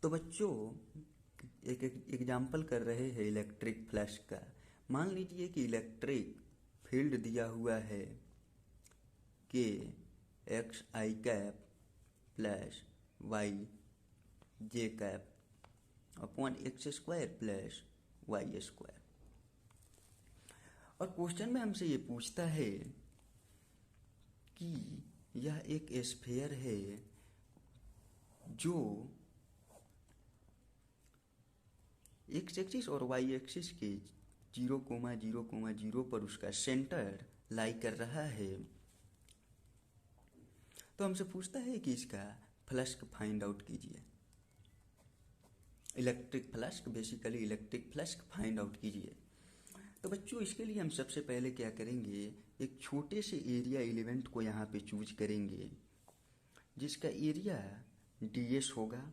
तो बच्चों एक एग्जाम्पल कर रहे हैं इलेक्ट्रिक फ्लैश का। मान लीजिए कि इलेक्ट्रिक फील्ड दिया हुआ है के X I cap plus Y J cap upon X square plus Y square. और क्वेश्चन में हमसे ये पूछता है कि यह एक स्फीयर है जो एक्स एक्सिस और वाई एक्सिस के 0,0,0 पर उसका सेंटर लाई कर रहा है। तो हमसे पूछता है कि इसका फ्लक्स फाइंड आउट कीजिए। Electric flux, basically electric flux find out कीजिए। तो बच्चों इसके लिए हम सबसे पहले क्या करेंगे, एक छोटे से एरिया एलिमेंट को यहाँ पे चूज करेंगे जिसका एरिया ds होगा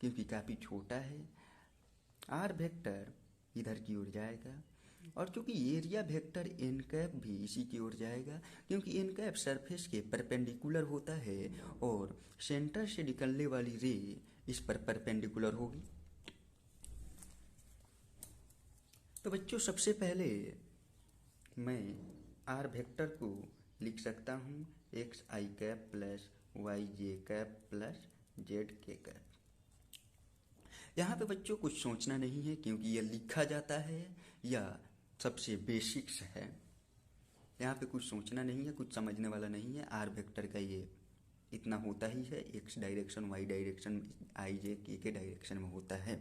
क्योंकि काफ़ी छोटा है। आर वेक्टर इधर की ओर जाएगा और चूंकि एरिया वेक्टर एन कैप भी इसी की ओर जाएगा क्योंकि एन कैप सरफेस के परपेंडिकुलर होता है और सेंटर से निकलने वाली रे इस पर परपेंडिकुलर होगी। तो बच्चों सबसे पहले मैं आर वेक्टर को लिख सकता हूँ x I cap plus Y J cap plus Z के कैप। यहाँ पे बच्चों कुछ सोचना नहीं है क्योंकि ये लिखा जाता है या सबसे बेसिक्स है। यहाँ पे कुछ सोचना नहीं है, कुछ समझने वाला नहीं है। आर वेक्टर का ये इतना होता ही है, X direction Y direction I J K direction में होता है।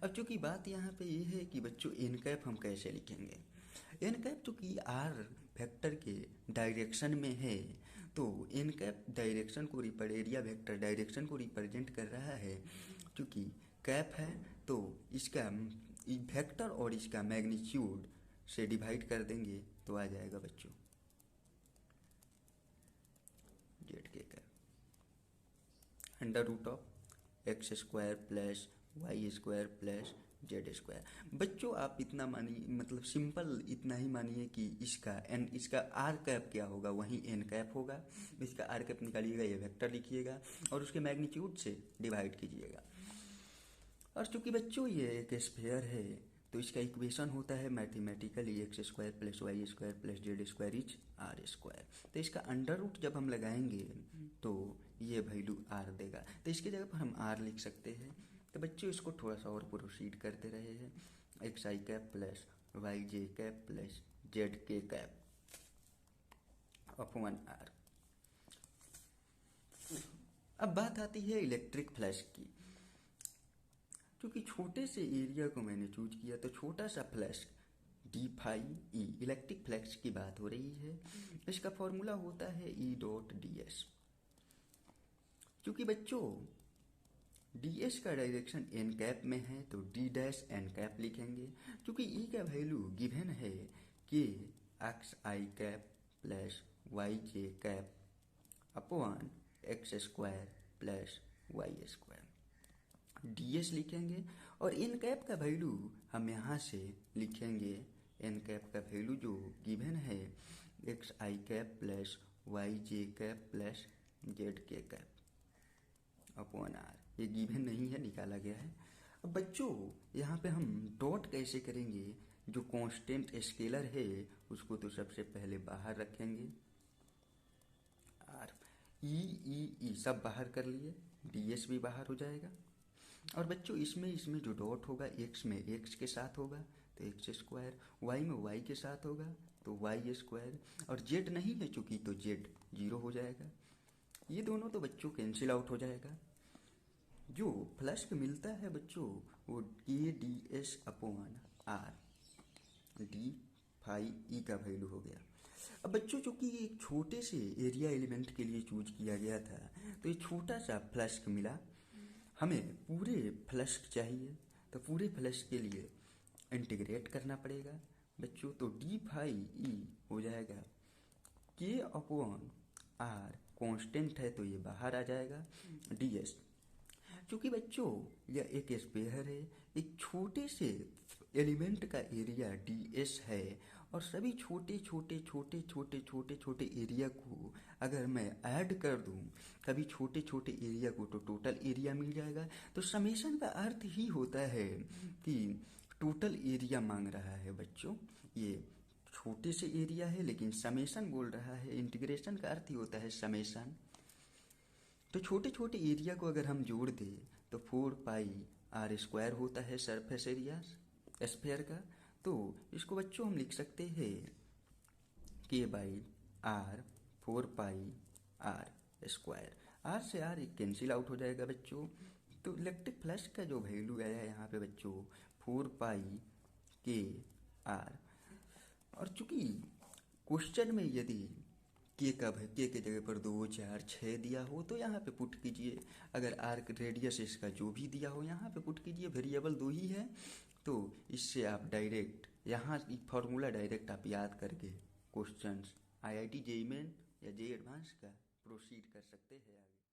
अब चूंकि बात यहाँ पे ये है कि बच्चों एन कैप हम कैसे लिखेंगे। एन कैप चूँकि आर वेक्टर के डायरेक्शन में है तो एन कैप डायरेक्शन को एरिया वेक्टर डायरेक्शन को रिप्रेजेंट कर रहा है। चूँकि कैप है तो इसका वेक्टर और इसका मैग्नीट्यूड से डिवाइड कर देंगे तो आ जाएगा बच्चों जेड के cap under root of X square plus Y square plus Z square. बच्चों आप इतना मानिए, मतलब सिंपल इतना ही मानिए कि इसका आर कैप क्या होगा, वहीं एन कैप होगा। इसका आर कैप निकालिएगा, ये वेक्टर लिखिएगा और उसके मैग्नीट्यूड से डिवाइड कीजिएगा। और चूंकि बच्चों ये एक स्फीयर है तो इसका इक्वेशन होता है mathematically X square plus Y square plus Z square is R square. तो इसका अंडर रूट जब हम लगाएंगे तो ये वैल्यू आर देगा, तो इसकी जगह पर हम आर लिख सकते हैं। तो बच्चों इसको थोड़ा सा और प्रोसीड करते रहे हैं x I cap plus Y J cap plus Z के कैप अपॉन आर। अब बात आती है इलेक्ट्रिक फ्लैश की। क्योंकि छोटे से एरिया को मैंने चूज किया तो छोटा सा flux D phi E, electric flux की बात हो रही है। इसका फॉर्मूला होता है ई डॉट डी एस। क्योंकि बच्चों ds का डायरेक्शन एन कैप में है तो डी डैश एन कैप लिखेंगे। क्योंकि ई का वैल्यू गिवन है कि X I cap plus Y J cap upon X square plus Y square, ds लिखेंगे। और एन कैप का वैल्यू हम यहाँ से लिखेंगे, एन कैप का वैल्यू जो गिवन है x I cap plus Y J cap plus Z के कैप अपॉन आर। ये गिवन नहीं है, निकाला गया है। अब बच्चों यहाँ पे हम डॉट कैसे करेंगे, जो कांस्टेंट स्केलर है उसको तो सबसे पहले बाहर रखेंगे आर, ई सब बाहर कर लिए, ds भी बाहर हो जाएगा। और बच्चों इसमें जो डॉट होगा एक्स में एक्स के साथ होगा तो एक्स स्क्वायर, वाई में वाई के साथ होगा तो वाई स्क्वायर, और जेड नहीं है चूंकि तो जेड 0 हो जाएगा। ये दोनों तो बच्चों कैंसिल आउट हो जाएगा। जो फ्लक्स मिलता है बच्चों वो A D S upon R, D phi E का वैल्यू हो गया। अब बच्चों चूंकि एक छोटे से एरिया एलिमेंट के लिए चूज किया गया था तो ये छोटा सा फ्लक्स मिला। हमें पूरे फ्लक्स चाहिए तो पूरे फ्लक्स के लिए इंटीग्रेट करना पड़ेगा बच्चों। तो डी फाई ई हो जाएगा के अपॉन आर, कांस्टेंट है तो ये बाहर आ जाएगा डी एस। क्योंकि बच्चों यह एक स्फीयर है, एक छोटे से एलिमेंट का एरिया ds है और सभी छोटे छोटे छोटे छोटे छोटे छोटे एरिया को अगर मैं ऐड कर दूं सभी छोटे छोटे एरिया को तो टोटल एरिया मिल जाएगा। तो समेशन का अर्थ ही होता है कि टोटल एरिया मांग रहा है बच्चों। ये छोटे से एरिया है लेकिन समेशन बोल रहा है। इंटीग्रेशन का अर्थ ही होता है समेशन। तो छोटे छोटे एरिया को अगर हम जोड़ दें तो 4πr² होता है सरफेस एरिया स्फीयर का। तो इसको बच्चों हम लिख सकते हैं K/r 4πr²। आर से आर एक कैंसिल आउट हो जाएगा बच्चों। तो इलेक्ट्रिक फ्लैश का जो वैल्यू आया है यहाँ पे बच्चों 4πKr। और चूंकि क्वेश्चन में यदि के के जगह पर 2 4 6 दिया हो तो यहाँ पे पुट कीजिए। अगर आर्क रेडियस इसका जो भी दिया हो यहाँ पे पुट कीजिए। वेरिएबल 2 ही है तो इससे आप डायरेक्ट यहाँ फॉर्मूला डायरेक्ट आप याद करके क्वेश्चंस IIT JEE मेन या JEE एडवांस का प्रोसीड कर सकते हैं आगे।